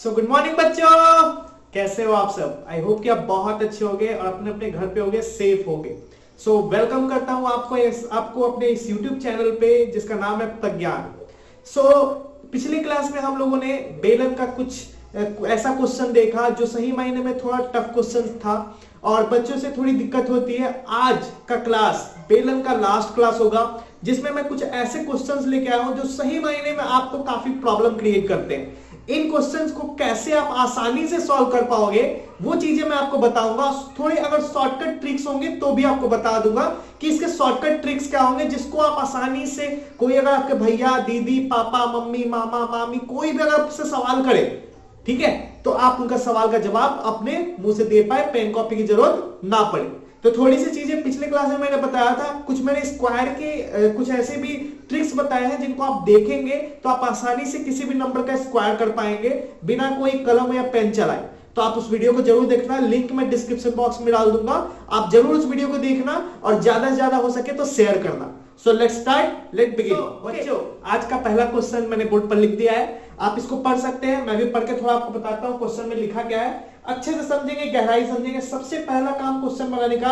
So good morning बच्चों, कैसे हो आप सब। आई होप कि आप बहुत अच्छे होंगे और अपने अपने घर पे होंगे, सेफ होंगे। सो वेलकम करता हूं आपको अपने इस यूट्यूब चैनल पे जिसका नाम है प्रज्ञान। पिछली क्लास में हम लोगों ने बेलन का कुछ ऐसा क्वेश्चन देखा जो सही मायने में थोड़ा टफ क्वेश्चन था और बच्चों से थोड़ी दिक्कत होती है। आज का क्लास बेलन का लास्ट क्लास होगा जिसमें मैं कुछ ऐसे क्वेश्चंस लेके आया हूं जो सही मायने में आपको काफी प्रॉब्लम क्रिएट करते हैं। इन क्वेश्चंस को कैसे आप आसानी से सॉल्व कर पाओगे वो चीजें मैं आपको बताऊंगा। थोड़े अगर शॉर्टकट ट्रिक्स होंगे तो भी आपको बता दूंगा कि इसके शॉर्टकट ट्रिक्स क्या होंगे जिसको आप आसानी से, कोई अगर आपके भैया दीदी पापा मम्मी मामा मामी कोई भी अगर आपसे सवाल करे, ठीक है, तो आप उनका सवाल का जवाब अपने मुंह से दे पाए, पेन कॉपी की जरूरत ना पड़े। तो थोड़ी सी चीजें पिछले क्लास में मैंने बताया था, कुछ मैंने स्क्वायर के कुछ ऐसे भी ट्रिक्स बताए हैं जिनको आप देखेंगे तो आप आसानी से किसी भी नंबर का स्क्वायर कर पाएंगे बिना कोई कलम या पेन चलाए। तो आप उस वीडियो को जरूर देखना, लिंक मैं डिस्क्रिप्शन बॉक्स में डाल दूंगा, आप जरूर उस वीडियो को देखना और ज्यादा से ज्यादा हो सके तो शेयर करना। So let's start, let begin. बच्चों, आज का पहला क्वेश्चन मैंने बोर्ड पर लिख दिया है, आप इसको पढ़ सकते हैं। मैं भी पढ़ के थोड़ा आपको बताता हूं क्वेश्चन में लिखा क्या है, अच्छे से समझेंगे, गहराई समझेंगे। सबसे पहला काम क्वेश्चन बनाने का,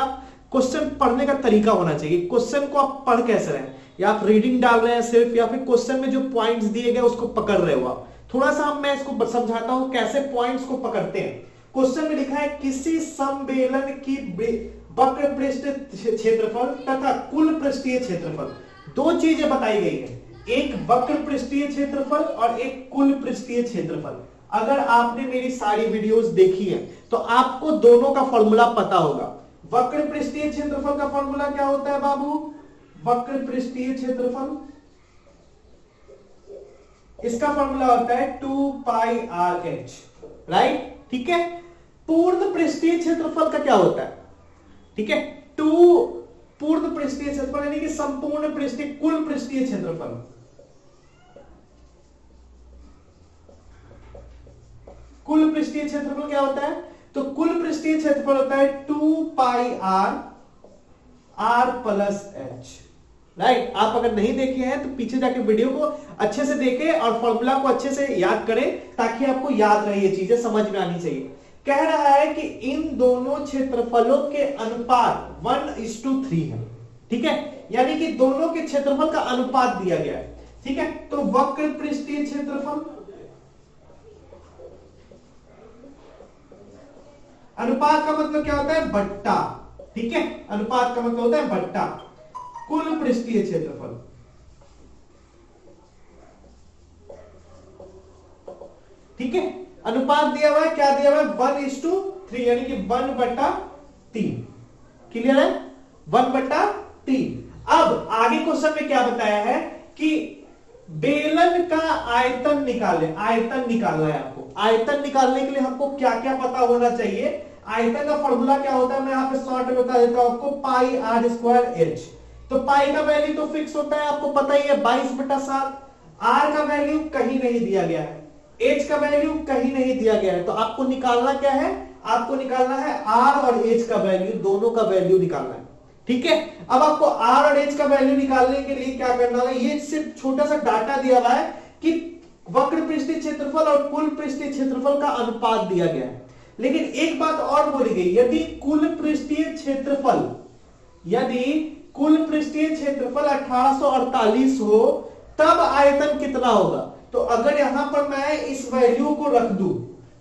क्वेश्चन पढ़ने का तरीका होना चाहिए। क्वेश्चन को आप पढ़ कैसे रहे हैं, या आप रीडिंग डाल रहे हैं सिर्फ, या फिर क्वेश्चन में जो पॉइंट्स दिए गए उसको पकड़ रहे हो आप। थोड़ा सा मैं इसको समझाता हूं कैसे पॉइंट्स को पकड़ते हैं। क्वेश्चन में लिखा है किसी समबेलन की वक्र पृष्ठीय क्षेत्रफल तथा कुल पृष्ठीय क्षेत्रफल, दो चीजें बताई गई है, एक वक्र पृष्ठीय क्षेत्रफल और एक कुल पृष्ठीय क्षेत्रफल। अगर आपने मेरी सारी वीडियोस देखी है तो आपको दोनों का फॉर्मूला पता होगा। वक्र पृष्ठीय क्षेत्रफल का फॉर्मूला क्या होता है बाबू? वक्र पृष्ठीय क्षेत्रफल, इसका फॉर्मूला होता है 2 पाई आर एच, राइट, ठीक है। पूर्ण पृष्ठीय क्षेत्रफल का क्या होता है? ठीक है, 2 पूर्ण पृष्ठीय क्षेत्रफल यानी कि संपूर्ण पृष्ठीय, कुल पृष्ठीय क्षेत्रफल, कुल पृष्ठीय क्षेत्रफल क्या होता है? तो कुल पृष्ठीय क्षेत्रफल होता है 2 pi r plus H, right. आप अगर नहीं देखे हैं तो पीछे जाके वीडियो को अच्छे से देखें और फॉर्मूला को अच्छे से याद करें ताकि आपको याद रहे, ये चीजें समझ में आनी चाहिए। कह रहा है कि इन दोनों क्षेत्रफलों के अनुपात 1:3 है, ठीक है, यानी कि दोनों के क्षेत्रफल का अनुपात दिया गया है, ठीक है। तो वक्र पृष्ठीय क्षेत्रफल, अनुपात का मतलब क्या होता है? बट्टा, ठीक है, अनुपात का मतलब होता है बट्टा। कुल पृष्ठीय क्षेत्रफल, ठीक है, अनुपात दिया हुआ है, क्या दिया हुआ है? 1:3 यानी कि 1/3, क्लियर है? 1/3। अब आगे क्वेश्चन में क्या बताया है कि बेलन का आयतन निकाले, आयतन निकालना है आपको। आयतन निकालने के लिए हमको क्या क्या पता होना चाहिए? आयतन का फॉर्मूला क्या होता है मैं यहां पे शॉर्ट में बता देता हूं आपको, पाई आर स्क्वायर एच। तो पाई का वैल्यू तो फिक्स होता है, आपको पता ही है, 22/7। आर का वैल्यू कहीं नहीं दिया गया है, एच का वैल्यू कहीं नहीं दिया गया है, तो आपको निकालना क्या है? आपको निकालना है आर और एच का वैल्यू, दोनों का वैल्यू निकालना है, ठीक है। अब आपको आर और एच का वैल्यू निकालने के लिए क्या करना है? ये सिर्फ छोटा सा डाटा दिया हुआ है कि वक्र पृष्ठीय क्षेत्रफल और कुल पृष्ठीय क्षेत्रफल का अनुपात दिया गया है। लेकिन एक बात और बोली गई, यदि कुल पृष्ठीय क्षेत्रफल, यदि कुल पृष्ठीय क्षेत्रफल 1848 हो तब आयतन कितना होगा? तो अगर यहां पर मैं इस वैल्यू को रख दूं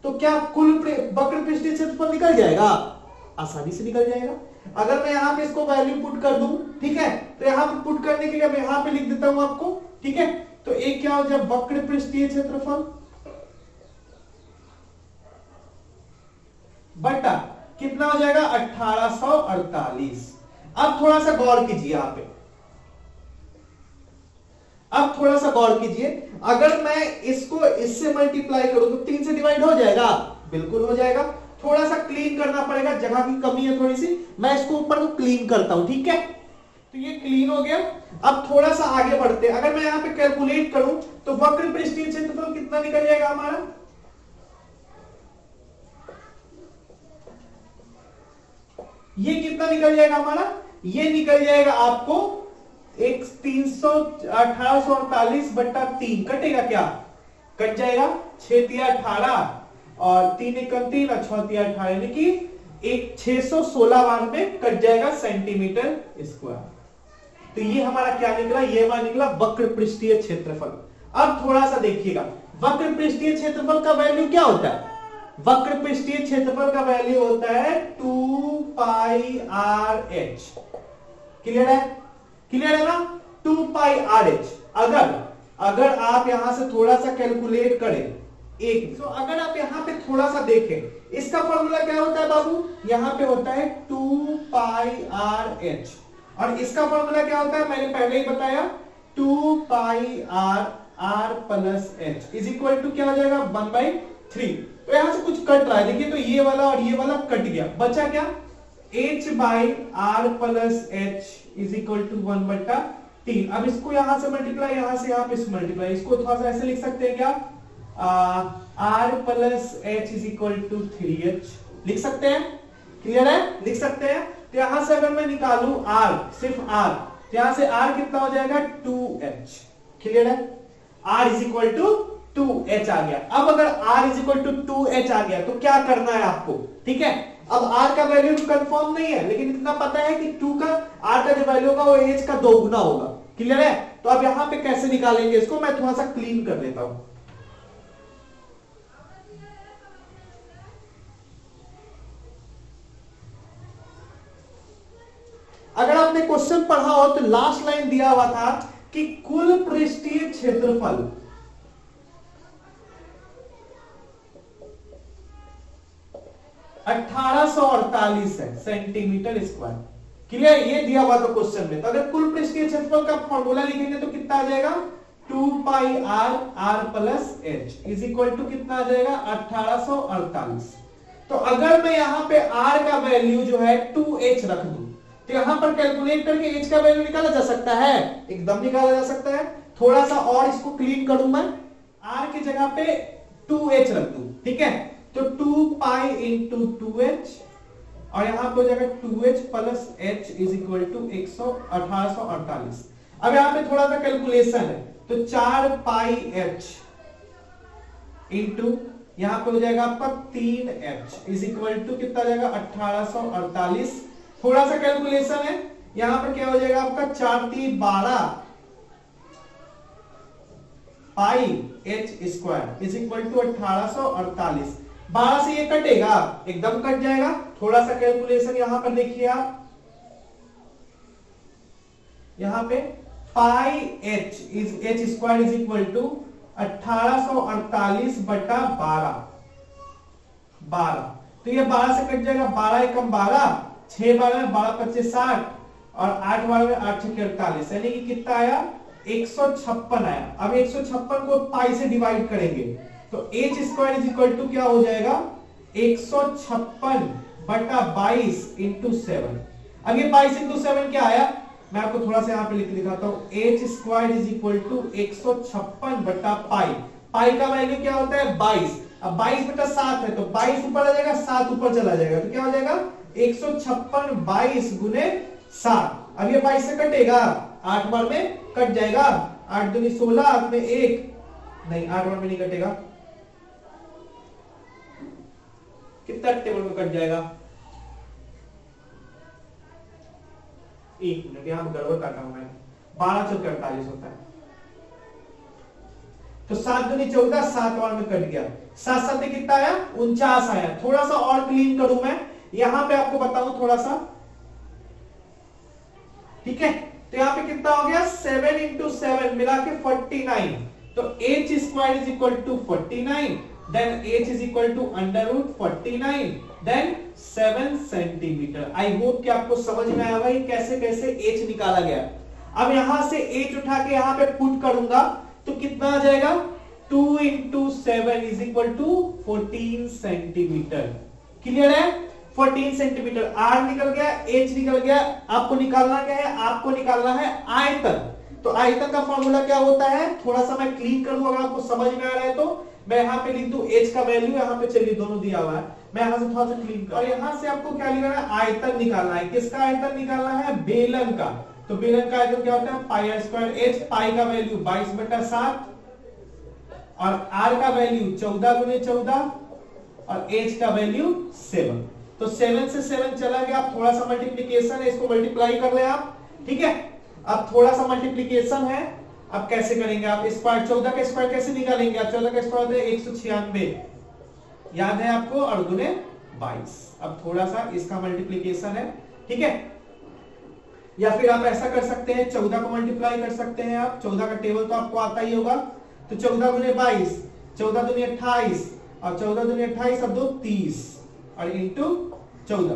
तो क्या कुल वक्र पृष्ठीय क्षेत्रफल निकल जाएगा? आसानी से निकल जाएगा। अगर मैं यहां पे इसको वैल्यू पुट कर दूं, ठीक है, तो यहां पे पुट करने के लिए मैं यहां पे लिख देता हूं आपको, ठीक है। तो एक क्या हो जाए? वक्र पृष्ठीय क्षेत्रफल बटा कितना हो जाएगा? 1848। अब थोड़ा सा गौर कीजिए यहां पे, अब थोड़ा सा गौर कीजिए, अगर मैं इसको इससे मल्टीप्लाई करूं तो 3 से डिवाइड हो जाएगा? बिल्कुल हो जाएगा। थोड़ा सा क्लीन करना पड़ेगा, जगह की कमी है थोड़ी सी, मैं इसको ऊपर को क्लीन करता हूं, ठीक है। तो ये क्लीन हो गया। अब थोड़ा सा आगे बढ़ते हैं, अगर मैं यहां पे कैलकुलेट करूं तो वक्र पृष्ठीय क्षेत्रफल कितना निकल जाएगा हमारा? ये कितना निकल जाएगा हमारा? ये निकल जाएगा आपको एक 1848/3, कटेगा क्या? कट जाएगा, 6 × 18 और 3 × 3 और 6 × 18 यानी कि एक 616 बार में कट जाएगा सेंटीमीटर स्क्वायर। तो ये हमारा क्या निकला, ये हमारा निकला वक्र पृष्ठीय क्षेत्रफल। अब थोड़ा सा देखिएगा, वक्र पृष्ठीय क्षेत्रफल का वैल्यू क्या होता है? वक्र पृष्ठीय क्षेत्रफल का वैल्यू होता है 2 पाई आर एच। क्लियर है? क्लियर है ना? 2 पाई आर एच। अगर आप यहां से थोड़ा सा कैलकुलेट करें एक, तो अगर आप यहां पे थोड़ा सा देखें, इसका फॉर्मूला क्या होता है बाबू? यहां पे होता है 2 पाई आर एच, और इसका फॉर्मूला क्या होता है? मैंने पहले ही बताया 2 pi r plus h is equal to क्या हो जाएगा? 1/3। तो यहां से कुछ कट रहा है, देखिए, तो ये वाला और ये वाला कट गया, बचा क्या? h by r plus h is equal to 1/3। अब इसको यहां से मल्टीप्लाई, यहां से यहां पे मल्टीप्लाई, इसको थोड़ा सा ऐसे लिख सकते हैं क्या? r plus h is equal to 3h लिख सकते हैं। क्लियर है? लिख सकते हैं। तो यहां से अगर मैं निकालू r, सिर्फ r, तो यहां से r कितना हो जाएगा? 2h। क्लियर है? r is equal to 2h आ गया। अब अगर r is equal to 2h आ गया तो क्या करना है आपको? ठीक है, अब r का वैल्यू कंफर्म नहीं है, लेकिन इतना पता है कि 2 का r का जो वैल्यू होगा वो h का 2 गुना होगा। क्लियर है? तो अब यहां पे कैसे निकालेंगे इसको, मैं थोड़ा सा क्लीन कर लेता हूं। अगर आपने क्वेश्चन पढ़ा हो तो लास्ट लाइन दिया हुआ था कि कुल पृष्ठीय क्षेत्रफल 1848 है सेंटीमीटर स्क्वायर। क्लियर? ये दिया हुआ था क्वेश्चन में। तो अगर कुल पृष्ठीय क्षेत्रफल का फॉर्मूला लिखेंगे तो कितना आ जाएगा? 2 pi r plus h is equal to कितना आ जाएगा? 1848। तो अगर मैं यहां पे r का वैल्यू जो है 2h रख दूं, तो यहां पर कैलकुलेट करके h का वैल्यू निकाला जा सकता है, एकदम निकाला जा सकता है। थोड़ा सा और इसको क्लीन करूं मैं, r की जगह पे 2h रख दूं, ठीक है? तो 2 पाई इंटू 2h, और यहां पे हो जाएगा 2h plus h is equal to 1848। अब यहां पे थोड़ा सा कैलकुलेशन है, तो 4 पाई h इंटू यहां पे हो जाएगा आपका 3h इज इक्वल टू कितना आ जाएगा? 1848। थोड़ा सा कैलकुलेशन है, यहां पर क्या हो जाएगा आपका? 4 3 12 pi h square is equal to 1848। 12 से ये कटेगा, एकदम कट जाएगा। थोड़ा सा कैलकुलेशन यहां पर देखिए आप, यहां पे pi h square is equal to 1848 बटा 12। तो ये 12 से कट जाएगा, 12 एकम 12, 6 12 12 25 60, और 8 12 8 6 48, यानी कि कितना आया? 156 आया। अब 156 को पाई से डिवाइड करेंगे तो h square is equal to क्या हो जाएगा? 156 बटा 22 इंटू 7। अब ये 22 इंटू 7 क्या आया? मैं आपको थोड़ा सा यहाँ पे लिख दिखाता हूँ। h square is equal to 156 बटा पाई। पाई का वैल्यू क्या होता है? 22। अब 22 बटा 7 है, तो 22 ऊपर आ जाएगा, 7 ऊपर चला जाएगा, तो क्या हो जाएगा? 156 22 गुने 7। अब ये 22 से कटेगा, 8 बार में कट जाएगा, 8 दूनी 16, 8 में 1 नहीं, 8 बार में नहीं कटेगा, कितना टेबल में कट जाएगा? 1 मिनट, यहां गड़बड़ काटा हूं मैं, 12 चौके 48 होता है, तो 7 दूनी 14, 7 बार में कट गया, 7 7 कितना आया? 49 आया। थोड़ा सा और क्लीन करूं मैं, यहां पे आपको बताऊं थोड़ा सा, ठीक है? तो यहां पे कितना हो गया? 7 इंटू 7 मिला के 49। तो h square is equal to 49, then h is equal to under root 49, then 7 centimetre. I hope कि आपको समझ में आया भाई कैसे कैसे h निकाला गया। अब यहां से h उठा के यहां पे पुट करूंगा तो कितना आ जाएगा? 2 into 7 is equal to 14 centimetre. Clear है? 14 सेंटीमीटर। r निकल गया, h निकल गया। आपको निकालना क्या है? आपको निकालना है आयतन। तो आयतन का फॉर्मूला क्या होता है? थोड़ा सा मैं क्लीन कर दूं, अगर आपको समझ में आ रहा है तो मैं यहां पे लिख दूं h का वैल्यू, यहां पे चलिए दोनों दिया हुआ है, मैं यहां से थोड़ा सा क्लीन कर, और यहां से आपको क्या निकालना है? आयतन निकालना है। किसका आयतन निकालना है? बेलन का। तो बेलन का आयतन क्या होता है? पाई आर स्क्वायर h। पाई का वैल्यू 22 बटा 7 और r का वैल्यू 14 गुने 14 और h का वैल्यू 7। तो 7 से 7 चला गया। अब थोड़ा सा मल्टीप्लीकेशन है, इसको मल्टीप्लाई कर ले आप, ठीक है। अब थोड़ा सा मल्टीप्लीकेशन है, अब कैसे करेंगे आप स्क्वायर, 14 का स्क्वायर कैसे निकालेंगे आप, 14 का स्क्वायर होता है 196, याद है आपको, और गुने 22। अब थोड़ा सा इसका मल्टीप्लीकेशन है, ठीक है। या फिर आप ऐसा कर सकते हैं, 14 को मल्टीप्लाई कर सकते हैं आप, 14 का टेबल तो आपको आता ही होगा। तो 14 गुने 22, 14 दूनी 28, और 14 दूनी 28 अब 2 30, और इंटू 14।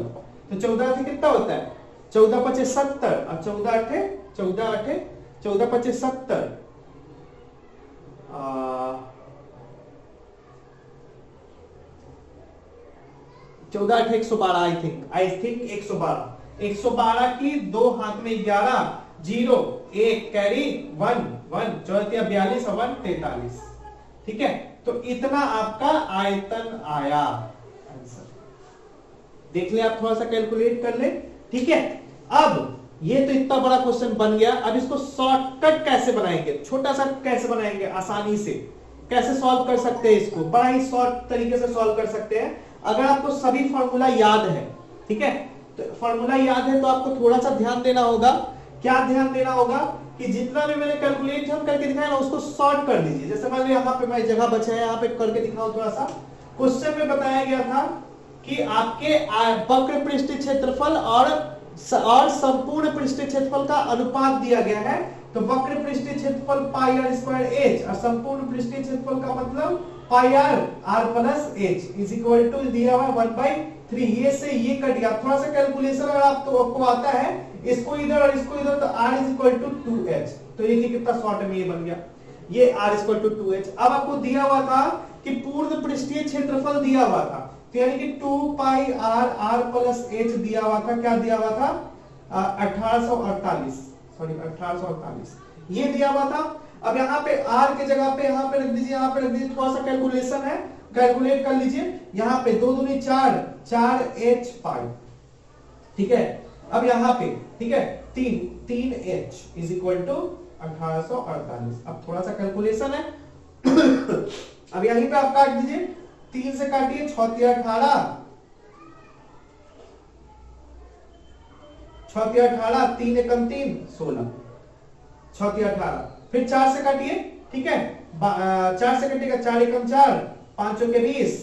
तो 14 से कितना होता है, 14 पचे 70, और 14 अठे 14 पचे 70, 14 अठे 112, आई थिंक 112 की 2 हाथ में 11, 0 1 कैरी 1 1, 44 42 और 1 43, ठीक है। तो इतना आपका आयतन आया आंसर। देख ले आप, थोड़ा सा कैलकुलेट कर ले, ठीक है। अब ये तो इतना बड़ा क्वेश्चन बन गया, अब इसको शॉर्टकट कैसे बनाएंगे, छोटा सा कैसे बनाएंगे, आसानी से कैसे सॉल्व कर सकते हैं इसको, बड़ा ही शॉर्ट तरीके से सॉल्व कर सकते हैं। अगर आपको सभी फॉर्मूला याद है, ठीक है, तो फॉर्मूला याद है तो आपको थोड़ा सा ध्यान देना होगा। क्या ध्यान देना होगा कि जितना भी मैंने कैलकुलेशन करके दिखाया ना उसको शॉर्ट कर दीजिए। जैसे मान लो यहाँ पे मैं जगह बचा है, यहाँ पे करके दिखाऊं थोड़ा सा। क्वेश्चन में बताया गया था कि आपके वक्र पृष्ठीय क्षेत्रफल और संपूर्ण पृष्ठीय क्षेत्रफल का अनुपात दिया गया है। तो वक्र पृष्ठीय क्षेत्रफल पाई आर स्क्वायर एच, और संपूर्ण पृष्ठीय क्षेत्रफल का मतलब pi r plus h is equal to दिया हुआ 1/3। ये से ये कट गया। थोड़ा सा कैलकुलेशन अगर आपको आता है, इसको इधर और इसको इधर, तो r is equal to 2h। तो ये कितना शॉर्ट में ये बन गया, ये r is equal to 2h। अब आपको दिया हुआ था कि पूर्ण पृष्ठीय क्षेत्रफल दिया हुआ था, तो यानी कि 2 पाई r प्लस h दिया हुआ था। क्या दिया हुआ था, 1848, सॉरी 1848 ये दिया हुआ था। अब यहाँ पे r के जगह पे यहाँ पे रख दीजिए, यहाँ पे रख दीजिए। थोड़ा सा कैलकुलेशन है, कैलकुलेट कर लीजिए। यहाँ पे 2 दूनी 4, 4h पाई, ठीक है। अब यहाँ पे, ठीक है, 3h इज इक्वल टू 1848। अब थोड़ा सा कैलकुलेशन है अब यहीं पे आप काट दीजिए, 3 से काटिए, 6 3 18, 6 3 18, 3 एकम 3 16, 6 3 18। फिर 4 से काटिए, ठीक है, 4 से कटेगा, 4 एकम 4, 5 चौके 20,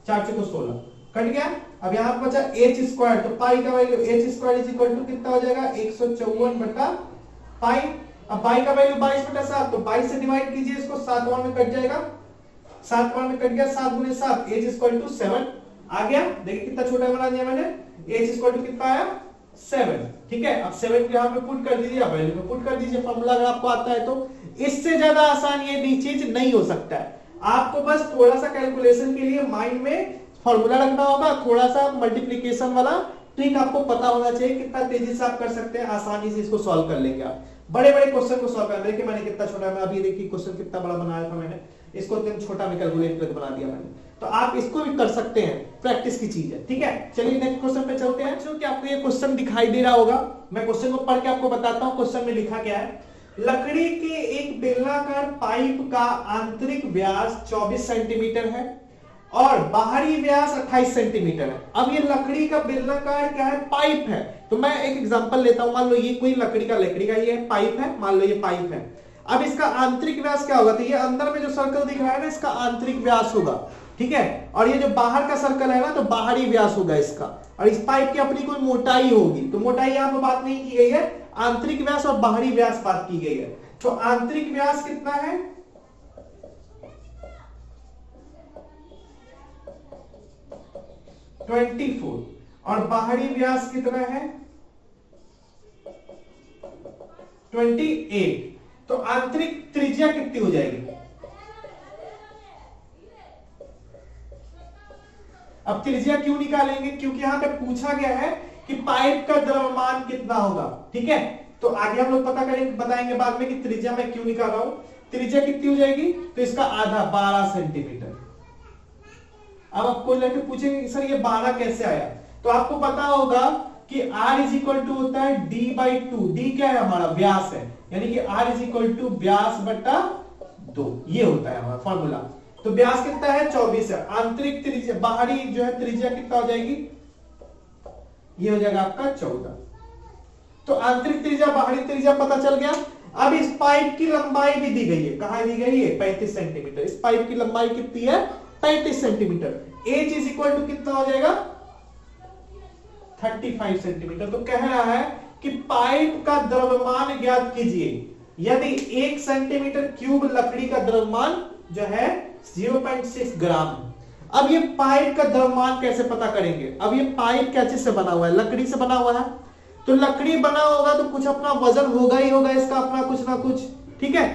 4 चौके 16, कट गया। अब यहां पर बचा h स्क्वायर, तो पाई का value h square is equal to कितना हो जाएगा, 154 बटा पाई। अब पाई का वैल्यू 22 बटा 7, तो 22 से डिवाइड कीजिए इसको, 7 बार में कट जाएगा, 7 बार में कट गया, 7 गुने 7, h इक्वल टू 7 आ गया। देखिए कितना छोटा बना दिया मैंने, h इक्वल टू कितना आया 7, ठीक है। अब 7 को यहां पे पुट कर दीजिए, वैल्यू में पुट कर दीजिए, फॉर्मूला अगर आपको आता है तो। इससे ज्यादा आसान ये चीज नहीं हो सकता है। आपको बस थोड़ा सा कैलकुलेशन के लिए माइंड में फॉर्मूला रखना होगा, थोड़ा सा मल्टीप्लिकेशन वाला ट्रिक आपको पता होना चाहिए। कितना तेजी से आप कर सकते हैं, आसानी से इसको सॉल्व कर लेंगे आप। बड़े बड़े क्वेश्चन को सॉल्व कर, देखिए मैंने कितना छोटा, मैं अभी देखिए क्वेश्चन कितना बड़ा बनाया था मैंने, इसको एकदम छोटा में कैलकुलेट करके बना दिया मैंने। तो आप इसको भी कर सकते हैं, प्रैक्टिस की चीज है, ठीक है। चलिए नेक्स्ट क्वेश्चन पे चलते हैं। जो कि आपको ये क्वेश्चन दिखाई दे रहा होगा, मैं क्वेश्चन को पढ़ के आपको बताता हूं क्वेश्चन में लिखा क्या है। लकड़ी के एक बेलनाकार पाइप का आंतरिक व्यास 24 सेंटीमीटर है और बाहरी व्यास 28 सेंटीमीटर है। अब ये लकड़ी का बेलनाकार क्या है, पाइप है। तो मैं एक एग्जांपल लेता हूं, मान लो ये कोई लकड़ी का ये पाइप है, मान लो ये पाइप है। अब इसका आंतरिक व्यास क्या होगा, तो ये अंदर में जो सर्कल दिख रहा है ना, इसका आंतरिक व्यास होगा, ठीक है। और ये जो बाहर का सर्कल है ना, तो बाहरी व्यास होगा इसका। और इस पाइप की अपनी कोई मोटाई होगी, तो मोटाई यहां पर बात नहीं की गई है, आंतरिक व्यास और बाहरी व्यास बात की गई है। तो आंतरिक व्यास कितना है, 24, और बाहरी व्यास कितना है 28। तो आंतरिक त्रिज्या कितनी हो जाएगी, अब त्रिज्या क्यों निकालेंगे, क्योंकि यहां पे पूछा गया है कि पाइप का द्रव्यमान कितना होगा, ठीक है। तो आगे हम लोग पता करेंगे, बताएंगे बाद में कि त्रिज्या मैं क्यों निकाल रहा हूं। त्रिज्या कितनी हो जाएगी, तो इसका आधा 12 सेंटीमीटर। अब आपको लड़के पूछेंगे सर ये 12 कैसे आया, तो आपको पता होगा कि r इज इक्वल टू होता है d/2। d क्या है हमारा, व्यास है, यानी कि r इज इक्वल टू व्यास बटा 2, ये होता है हमारा फॉर्मूला। तो व्यास कितना है 24 है। आंतरिक त्रिज्या, बाहरी जो है त्रिज्या कितना हो जाएगी, ये हो जाएगा आपका 14। तो आंतरिक त्रिज्या बाहरी त्रिज्या पता चल गया। अब इस पाइप की लंबाई भी दी गई है, कहां दी गई है 35 सेंटीमीटर। इस पाइप की लंबाई कितनी है 35 centimetre. H is equal to कितना हो जाएगा 35 सेंटीमीटर। तो कह रहा है कि पाइप का द्रव्यमान ज्ञात कीजिए यदि 1 सेंटीमीटर क्यूब लकड़ी का द्रव्यमान जो है 0.6 ग्राम है। अब ये पाइप का द्रव्यमान कैसे पता करेंगे। अब ये पाइप क्या चीज से बना हुआ है, लकड़ी से बना हुआ है। तो लकड़ी बना होगा तो कुछ अपना वजन होगा ही होगा इसका अपना कुछ ना कुछ, ठीक है।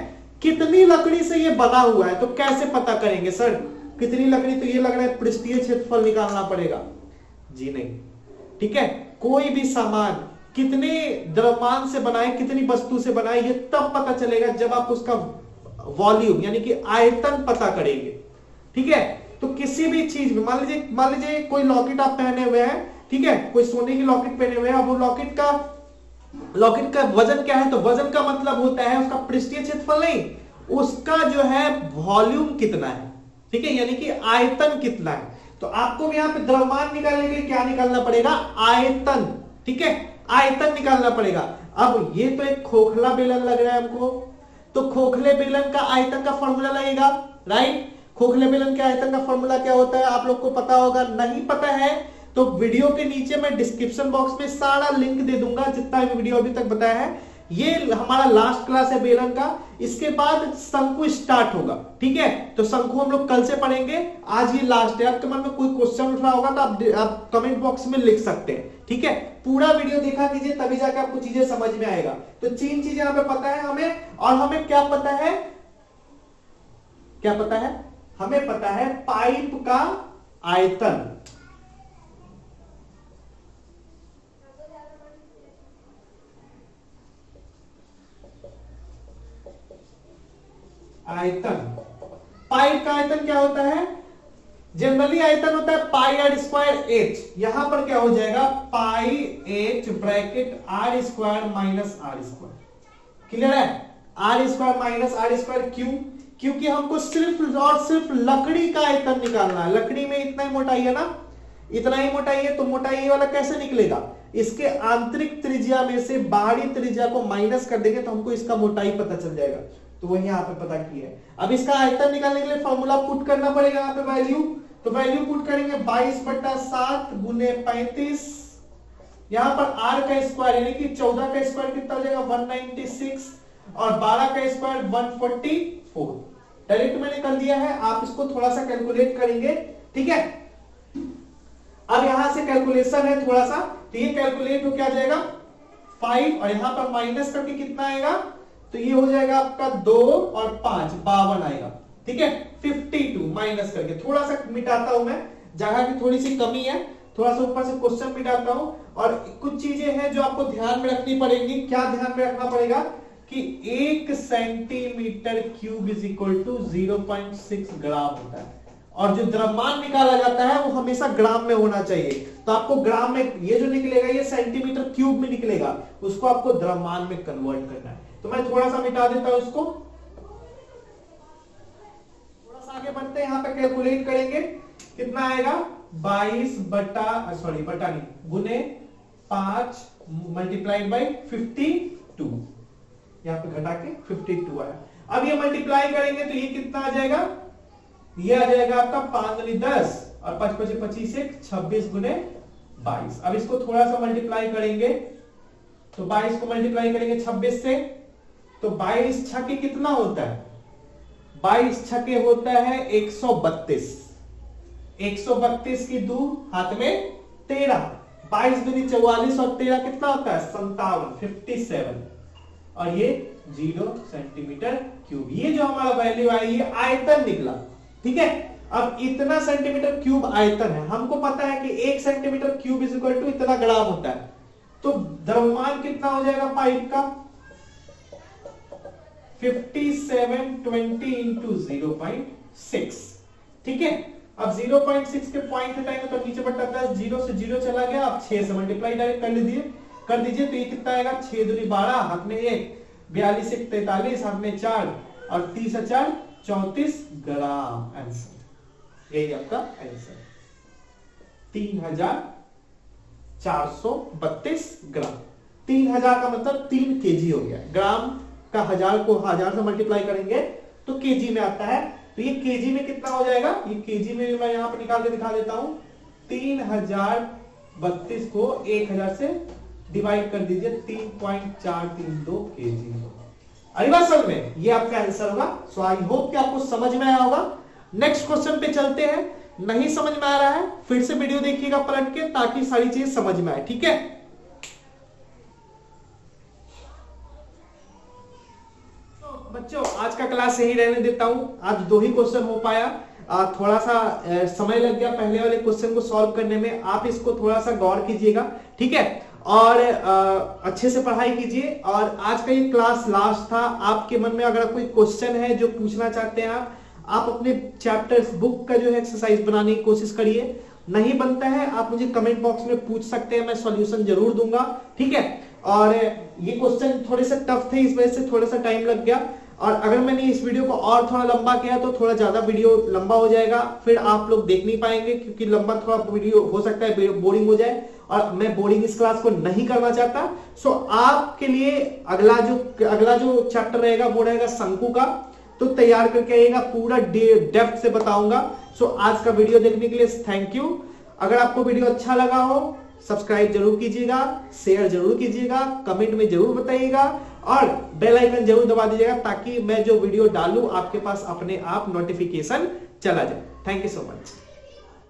कितनी लकड़ी से ये बना हुआ है तो कैसे पता करेंगे सर कितनी लकड़ी, तो ये लग रहा है पृष्ठीय क्षेत्रफल निकालना पड़ेगा जी, नहीं, ठीक है। कोई भी सामान कितने द्रव्यमान से बनाए, कितनी वस्तु से बनाए, ये तब पता चलेगा जब आप उसका वॉल्यूम यानी कि आयतन पता करेंगे, ठीक है। तो किसी भी चीज में मान लीजिए कोई लॉकेट आप पहने हुए हैं, ठीक है, कोई सोने की लॉकेट पहने हुए हैं। अब वो लॉकेट का वजन क्या है, तो वजन का मतलब होता है उसका पृष्ठीय क्षेत्रफल नहीं, उसका जो है वॉल्यूम कितना है, ठीक है, यानी कि आयतन कितना है। तो आपको यहाँ पे द्रव्यमान निकालने के लिए क्या निकालना पड़ेगा, आयतन, ठीक है, आयतन निकालना पड़ेगा। अब ये तो एक खोखला बेलन लग रहा है हमको, तो खोखले बेलन का आयतन का फॉर्मूला लगेगा, राइट। खोखले बेलन के आयतन का फॉर्मूला क्या होता है आप लोग को पता होगा, नहीं पता है तो वीडियो के नीचे मैं डिस्क्रिप्शन बॉक्स में सारा लिंक दे दूंगा जितना भी वीडियो अभी तक बताया है। ये हमारा लास्ट क्लास है बेलन का, इसके बाद शंकु स्टार्ट होगा, ठीक है। तो शंकु हम लोग कल से पढ़ेंगे, आज ये लास्ट है। आपके मन में कोई क्वेश्चन उठ रहा होगा तो आप कमेंट बॉक्स में लिख सकते हैं, ठीक है। पूरा वीडियो देखा कीजिए तभी जाकर आपको चीजें समझ में आएगा। तो 3 चीजें यहाँ पे पता है हमें, और हमें क्या पता है, क्या पता है, हमें पता है पाइप का आयतन, आयतन, पाइप का आयतन क्या होता है, जनरली आयतन होता है पाई आर स्क्वायर एच। यहां पर क्या हो जाएगा pi h bracket r square minus r square, clear है। R square minus r square क्यों, क्योंकि हमको सिर्फ और सिर्फ लकड़ी का आयतन निकालना है। लकड़ी में इतना ही मोटाई है ना, इतना ही मोटाई है, तो मोटाई वाला कैसे निकलेगा, इसके आंतरिक त्रिज्या में से बाहरी त्रिज्या को माइनस कर देंगे तो हमको इसका मोटाई पता चल जाएगा। तो वही यहाँ पे पता किया है। अब इसका आयतन निकालने के लिए फॉर्मूला पुट करना पड़ेगा यहाँ पे वैल्यू, तो वैल्यू पुट करेंगे 22/7 गुने 35। यहाँ पर r का स्क्वायर यानी कि 14 का स्क्वायर कितना हो जाएगा 196 और 12 का स्क्वायर 144। डायरेक्ट मैंने कर दिया है, आप इसको थोड़ा सा कैलकुलेट करेंगे, ठीक है। अब यहां से कैलकुलेशन है थोड़ा सा, तो ये कैलकुलेट हो क्या जाएगा 5 और यहां पर माइनस करके कितना आएगा, तो ये हो जाएगा आपका 2 और 5 52 आएगा, ठीक है। 52 माइनस करके थोड़ा सा मिटाता हूं मैं, जगह की थोड़ी सी कमी है, थोड़ा सा ऊपर से क्वेश्चन मिटाता हूं। और कुछ चीजें हैं जो आपको ध्यान में रखनी पड़ेगी। क्या ध्यान में रखना पड़ेगा कि 1 centimetre cube is equal to 0.6 gram होता है, और जो द्रव्यमान निकाला जाता है वो हमेशा ग्राम में होना चाहिए। तो आपको ग्राम में ये जो निकलेगा ये सेंटीमीटर क्यूब में निकलेगा, उसको आपको द्रव्यमान में कन्वर्ट करना है। तो मैं थोड़ा सा मिटा देता हूं इसको, थोड़ा सा आगे बढ़ते हैं, यहां पे कैलकुलेट करेंगे कितना आएगा 22 बटा गुने 5 मल्टीप्लाइड बाई 52, यहां पे घटा के 52 आया। अब ये मल्टीप्लाई करेंगे तो ये कितना आ जाएगा, ये आ जाएगा आपका 5 दूनी 10 और 5 5 25 26 गुने 22। अब इसको थोड़ा सा मल्टीप्लाई करेंगे तो 22 को मल्टीप्लाई करेंगे 26 से, तो 22 छके कितना होता है, 22 छके होता है 132। 132 की 2 हाथ में 13, 22 दूनी 44 और 13 कितना होता है 57, 57, और ये 0 सेंटीमीटर क्यूब। ये जो हमारा वैल्यू आई ये आयतन निकला, ठीक है। अब इतना सेंटीमीटर क्यूब आयतन है, हमको पता है कि 1 centimetre cube is equal to इतना ग्राम होता है। तो द्रव्यमान कितना हो जाएगा पाइप का 5720 इंटू 0.6, ठीक है। अब 0.6 के पॉइंट हटाएंगे तो नीचे बटा 10, 0 से 0 चला गया, अब 6 से मल्टीप्लाई डायरेक्ट कर दीजिए तो ये कितना आएगा 6 दूनी 12, हाथ में 1, 42 1 43, हाथ में 4 और 30 4 34 ग्राम आंसर, यही आपका आंसर 3432 ग्राम। 3000 का मतलब 3 केजी हो गया, ग्राम का 1000 को 1000 से मल्टीप्लाई करेंगे तो केजी में आता है। तो ये केजी में कितना हो जाएगा, ये केजी में भी मैं यहां पर निकाल के दिखा देता हूं। 3032 को 1000 से डिवाइड कर दीजिए, 3.432 केजी। आई बात समझ में, ये आपका आंसर होगा। सो आई होप कि आपको समझ में आया होगा। नेक्स्ट क्वेश्चन पे चलते हैं। नहीं समझ में आ रहा है फिर से वीडियो देखिएगा पलट के, ताकि सारी चीज समझ में आए, ठीक है। तो बच्चों आज का क्लास यही रहने देता हूं। आज 2 ही क्वेश्चन हो पाया, थोड़ा सा समय लग गया पहले वाले क्वेश्चन को सॉल्व करने में। आप इसको थोड़ा सा गौर कीजिएगा, ठीक है, और अच्छे से पढ़ाई कीजिए। और आज का ये क्लास लास्ट था। आपके मन में अगर कोई क्वेश्चन है जो पूछना चाहते हैं आप अपने चैप्टर्स बुक का जो है एक्सरसाइज बनाने की कोशिश करिए। नहीं बनता है आप मुझे कमेंट बॉक्स में पूछ सकते हैं, मैं सॉल्यूशन जरूर दूंगा, ठीक है। और ये क्वेश्चन थोड़े से टफ थे, इस वजह से थोड़ा सा टाइम लग गया। और अगर मैंने इस वीडियो को और थोड़ा लंबा किया तो थोड़ा ज्यादा वीडियो लंबा हो जाएगा, फिर आप लोग देख नहीं पाएंगे, क्योंकि लंबा थोड़ा वीडियो हो सकता है बोरिंग हो जाए, और मैं बोरिंग इस क्लास को नहीं करना चाहता। सो आपके लिए अगला जो चैप्टर रहेगा वो रहेगा शंकु का, तो तैयार करके आइएगा, पूरा डेप्थ से बताऊंगा। सो आज का वीडियो देखने के लिए थैंक यू। अगर आपको वीडियो अच्छा लगा हो सब्सक्राइब जरूर कीजिएगा, शेयर जरूर कीजिएगा, कमेंट में जरूर बताइएगा, और बेल आइकन जरूर दबा दीजिएगा, ताकि मैं जो वीडियो डालूं आपके पास अपने आप नोटिफिकेशन चला जाए। Thank you so much.